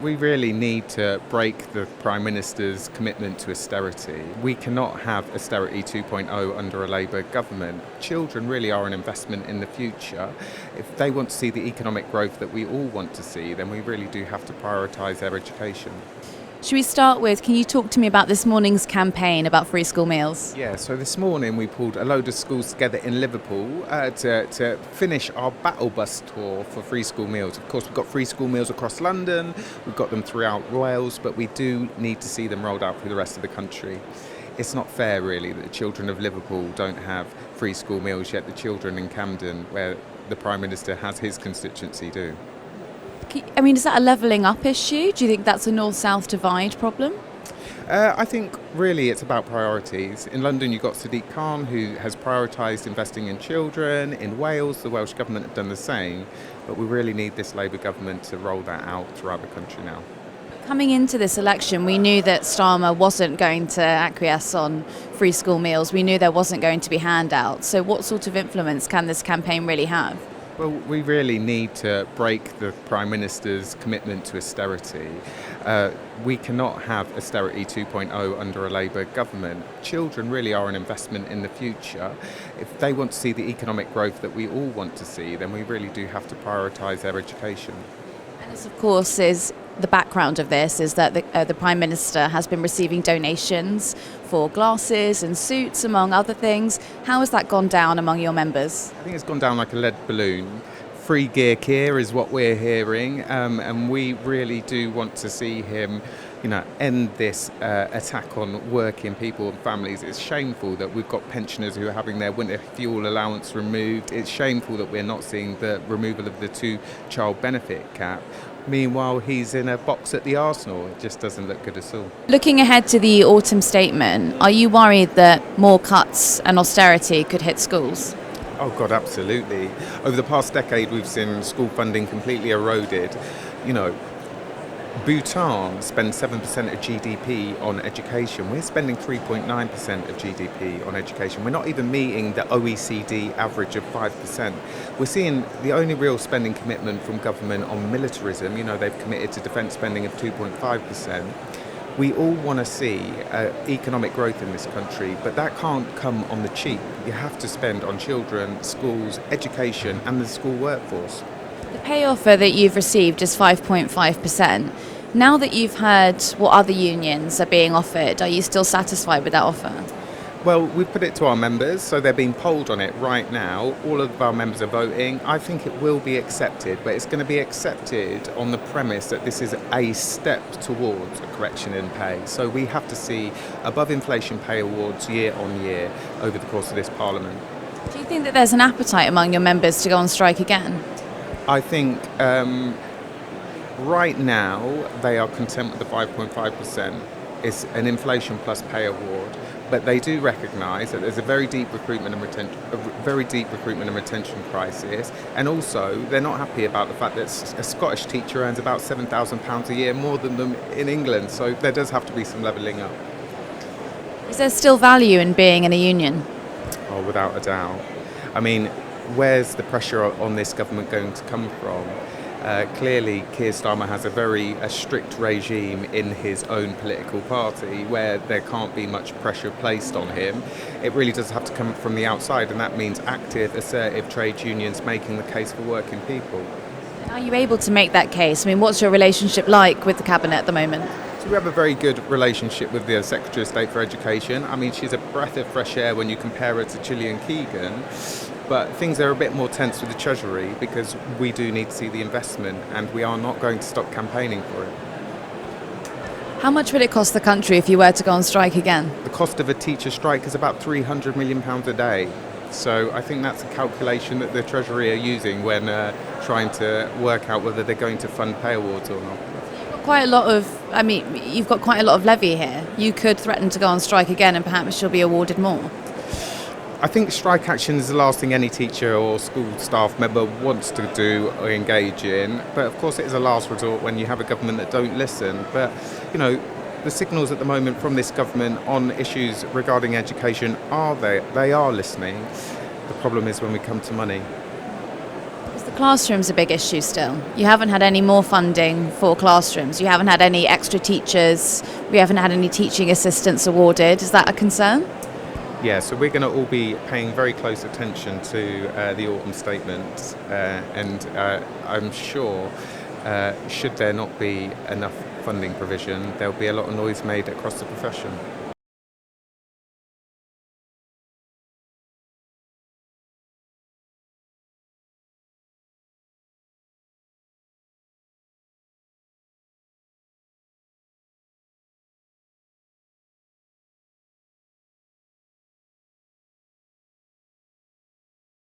We really need to break the Prime Minister's commitment to austerity. We cannot have Austerity 2.0 under a Labour government. Children really are an investment in the future. If they want to see the economic growth that we all want to see, then we really do have to prioritise their education. Should we start with, can you talk to me about this morning's campaign about free school meals? Yeah, so this morning we pulled a load of schools together in Liverpool to finish our battle bus tour for free school meals. Of course, we've got free school meals across London, we've got them throughout Wales, but we do need to see them rolled out through the rest of the country. It's not fair, really, that the children of Liverpool don't have free school meals, yet the children in Camden, where the Prime Minister has his constituency, do. I mean, is that a levelling up issue? Do you think that's a north-south divide problem? I think really it's about priorities. In London you've got Sadiq Khan, who has prioritised investing in children. In Wales the Welsh Government have done the same, but we really need this Labour government to roll that out throughout the country now. Coming into this election, we knew that Starmer wasn't going to acquiesce on free school meals. We knew there wasn't going to be handouts. So what sort of influence can this campaign really have? Well, we really need to break the Prime Minister's commitment to austerity. We cannot have Austerity 2.0 under a Labour government. Children really are an investment in the future. If they want to see the economic growth that we all want to see, then we really do have to prioritise their education. And this, of course, is the background of this is that the Prime Minister has been receiving donations for glasses and suits, among other things. How has that gone down among your members? I think it's gone down like a lead balloon. Free gear Keir is what we're hearing, and we really do want to see him end this attack on working people and families. It's shameful that we've got pensioners who are having their winter fuel allowance removed. It's shameful that we're not seeing the removal of the two-child benefit cap. Meanwhile, he's in a box at the Arsenal. It just doesn't look good at all. Looking ahead to the autumn statement, are you worried that more cuts and austerity could hit schools? Oh God, absolutely. Over the past decade, we've seen school funding completely eroded. Bhutan spends 7% of GDP on education. We're spending 3.9% of GDP on education. We're not even meeting the OECD average of 5%. We're seeing the only real spending commitment from government on militarism. They've committed to defence spending of 2.5%. We all want to see economic growth in this country, but that can't come on the cheap. You have to spend on children, schools, education and the school workforce. The pay offer that you've received is 5.5%. Now that you've heard what other unions are being offered, are you still satisfied with that offer? Well, we've put it to our members, so they're being polled on it right now. All of our members are voting. I think it will be accepted, but it's going to be accepted on the premise that this is a step towards a correction in pay. So we have to see above inflation pay awards year on year over the course of this Parliament. Do you think that there's an appetite among your members to go on strike again? I think right now they are content with the 5.5%. It's an inflation plus pay award, but they do recognise that there's a very deep recruitment and retention crisis, and also they're not happy about the fact that a Scottish teacher earns about £7,000 a year more than them in England. So there does have to be some levelling up. Is there still value in being in a union? Oh, without a doubt. I mean, where's the pressure on this government going to come from? Clearly, Keir Starmer has a very strict regime in his own political party where there can't be much pressure placed on him. It really does have to come from the outside, and that means active, assertive trade unions making the case for working people. Are you able to make that case? I mean, what's your relationship like with the Cabinet at the moment? So we have a very good relationship with the Secretary of State for Education. I mean, she's a breath of fresh air when you compare her to Gillian Keegan. But things are a bit more tense with the Treasury because we do need to see the investment, and we are not going to stop campaigning for it. How much would it cost the country if you were to go on strike again? The cost of a teacher strike is about £300 million a day. So I think that's a calculation that the Treasury are using when trying to work out whether they're going to fund pay awards or not. You've got quite a lot of levy here. You could threaten to go on strike again and perhaps she'll be awarded more. I think strike action is the last thing any teacher or school staff member wants to do or engage in. But of course it is a last resort when you have a government that don't listen. But, the signals at the moment from this government on issues regarding education they are listening. The problem is when we come to money. classrooms a big issue still? You haven't had any more funding for classrooms. You haven't had any extra teachers. We haven't had any teaching assistants awarded. Is that a concern? Yeah, so we're going to all be paying very close attention to the autumn statement, and I'm sure should there not be enough funding provision, there'll be a lot of noise made across the profession.